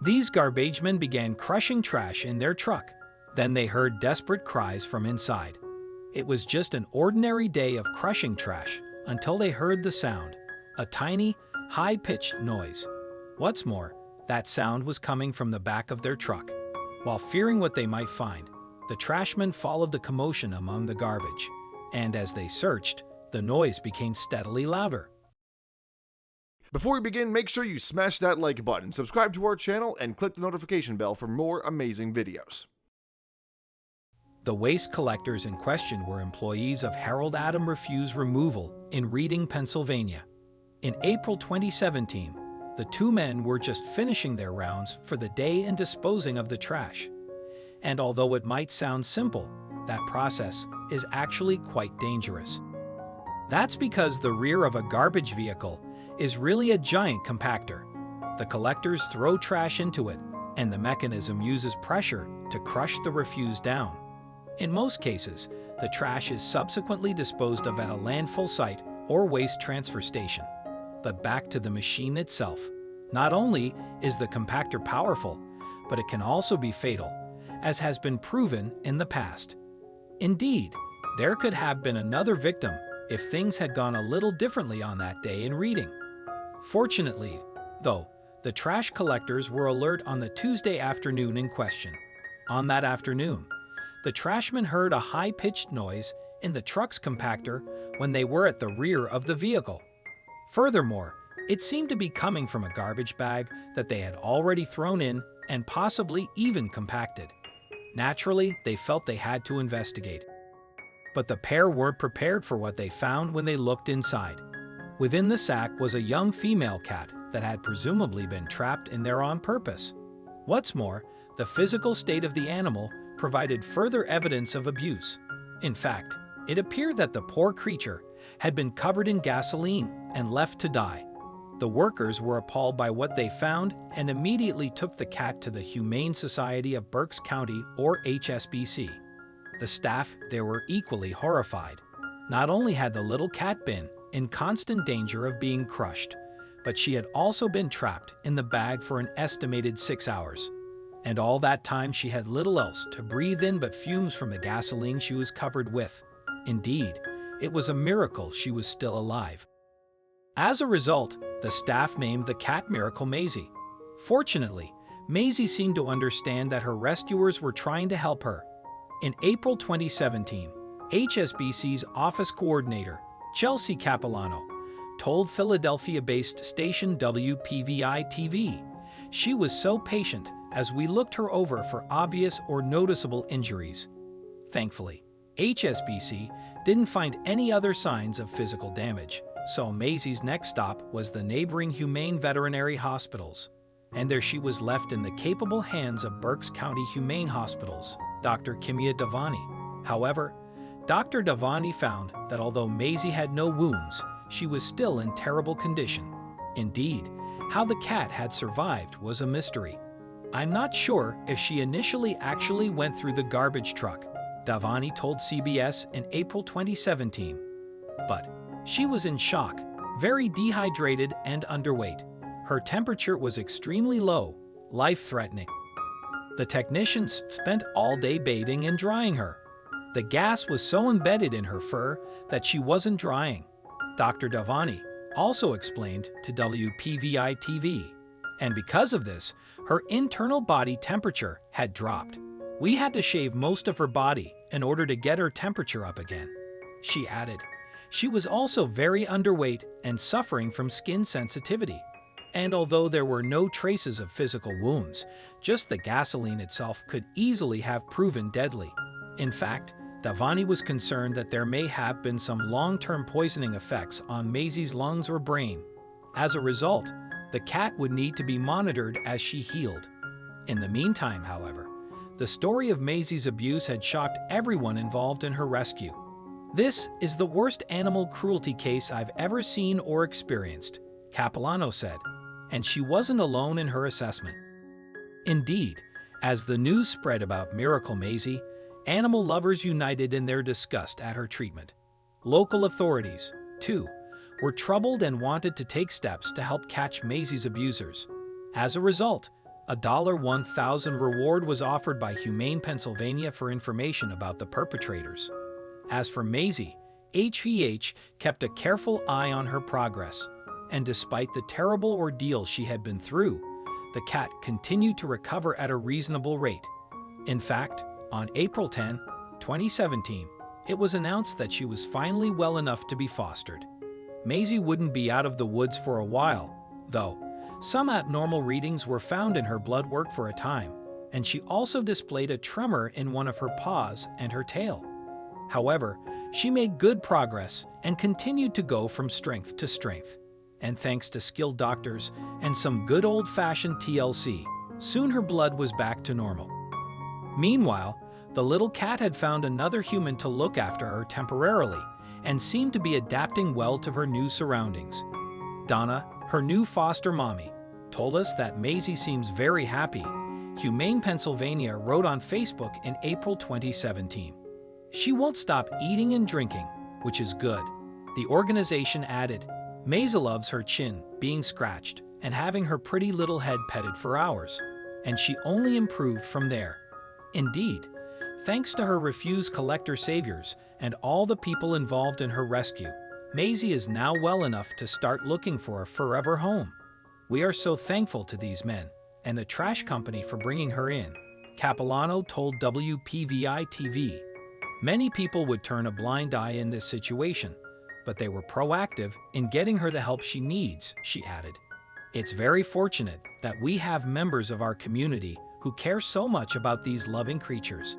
These garbagemen began crushing trash in their truck. Then they heard desperate cries from inside. It was just an ordinary day of crushing trash until they heard the sound, a tiny, high-pitched noise. What's more, that sound was coming from the back of their truck. While fearing what they might find, the trashmen followed the commotion among the garbage, and as they searched, the noise became steadily louder. Before we begin, make sure you smash that like button, subscribe to our channel, and click the notification bell for more amazing videos. The waste collectors in question were employees of Harold Adam Refuse Removal in Reading, Pennsylvania. In April 2017, the two men were just finishing their rounds for the day and disposing of the trash. And although it might sound simple, that process is actually quite dangerous. That's because the rear of a garbage vehicle is really a giant compactor. The collectors throw trash into it, and the mechanism uses pressure to crush the refuse down. In most cases, the trash is subsequently disposed of at a landfill site or waste transfer station. But back to the machine itself. Not only is the compactor powerful, but it can also be fatal, as has been proven in the past. Indeed, there could have been another victim if things had gone a little differently on that day in Reading. Fortunately, though, the trash collectors were alert on the Tuesday afternoon in question. On that afternoon, the trashmen heard a high-pitched noise in the truck's compactor when they were at the rear of the vehicle. Furthermore, it seemed to be coming from a garbage bag that they had already thrown in and possibly even compacted. Naturally, they felt they had to investigate. But the pair weren't prepared for what they found when they looked inside. Within the sack was a young female cat that had presumably been trapped in there on purpose. What's more, the physical state of the animal provided further evidence of abuse. In fact, it appeared that the poor creature had been covered in gasoline and left to die. The workers were appalled by what they found and immediately took the cat to the Humane Society of Berks County, or HSBC. The staff there were equally horrified. Not only had the little cat been in constant danger of being crushed, but she had also been trapped in the bag for an estimated 6 hours. And all that time she had little else to breathe in but fumes from the gasoline she was covered with. Indeed, it was a miracle she was still alive. As a result, the staff named the cat Miracle Maisie. Fortunately, Maisie seemed to understand that her rescuers were trying to help her. In April 2017, HSBC's office coordinator, Chelsea Capilano, told Philadelphia-based station WPVI-TV she was so patient as we looked her over for obvious or noticeable injuries. Thankfully, HSBC didn't find any other signs of physical damage, so Maisie's next stop was the neighboring Humane Veterinary Hospitals, and there she was left in the capable hands of Berks County Humane Hospital's Dr. Kimia Davani. However, Dr. Davani found that although Maisie had no wounds, she was still in terrible condition. Indeed, how the cat had survived was a mystery. I'm not sure if she initially actually went through the garbage truck, Davani told CBS in April 2017. But she was in shock, very dehydrated and underweight. Her temperature was extremely low, life-threatening. The technicians spent all day bathing and drying her. The gas was so embedded in her fur that she wasn't drying, Dr. Davani also explained to WPVI-TV. And because of this, her internal body temperature had dropped. We had to shave most of her body in order to get her temperature up again, she added. She was also very underweight and suffering from skin sensitivity. And although there were no traces of physical wounds, just the gasoline itself could easily have proven deadly. In fact, Davani was concerned that there may have been some long-term poisoning effects on Maisie's lungs or brain. As a result, the cat would need to be monitored as she healed. In the meantime, however, the story of Maisie's abuse had shocked everyone involved in her rescue. "This is the worst animal cruelty case I've ever seen or experienced," Capilano said, and she wasn't alone in her assessment. Indeed, as the news spread about Miracle Maisie, animal lovers united in their disgust at her treatment. Local authorities, too, were troubled and wanted to take steps to help catch Maisie's abusers. As a result, A $1,000 reward was offered by Humane Pennsylvania for information about the perpetrators. As for Maisie, HVH kept a careful eye on her progress, and despite the terrible ordeal she had been through, the cat continued to recover at a reasonable rate. In fact, on April 10, 2017, it was announced that she was finally well enough to be fostered. Maisie wouldn't be out of the woods for a while, though. Some abnormal readings were found in her blood work for a time, and she also displayed a tremor in one of her paws and her tail. However, she made good progress and continued to go from strength to strength. And thanks to skilled doctors and some good old-fashioned TLC, soon her blood was back to normal. Meanwhile, the little cat had found another human to look after her temporarily and seemed to be adapting well to her new surroundings. Donna, her new foster mommy, told us that Maisie seems very happy. Humane Pennsylvania wrote on Facebook in April 2017. She won't stop eating and drinking, which is good. The organization added, Maisie loves her chin being scratched and having her pretty little head petted for hours, and she only improved from there. Indeed, thanks to her refuse collector saviors and all the people involved in her rescue, Maisie is now well enough to start looking for a forever home. We are so thankful to these men and the trash company for bringing her in, Capilano told WPVI-TV. Many people would turn a blind eye in this situation, but they were proactive in getting her the help she needs, she added. It's very fortunate that we have members of our community who care so much about these loving creatures.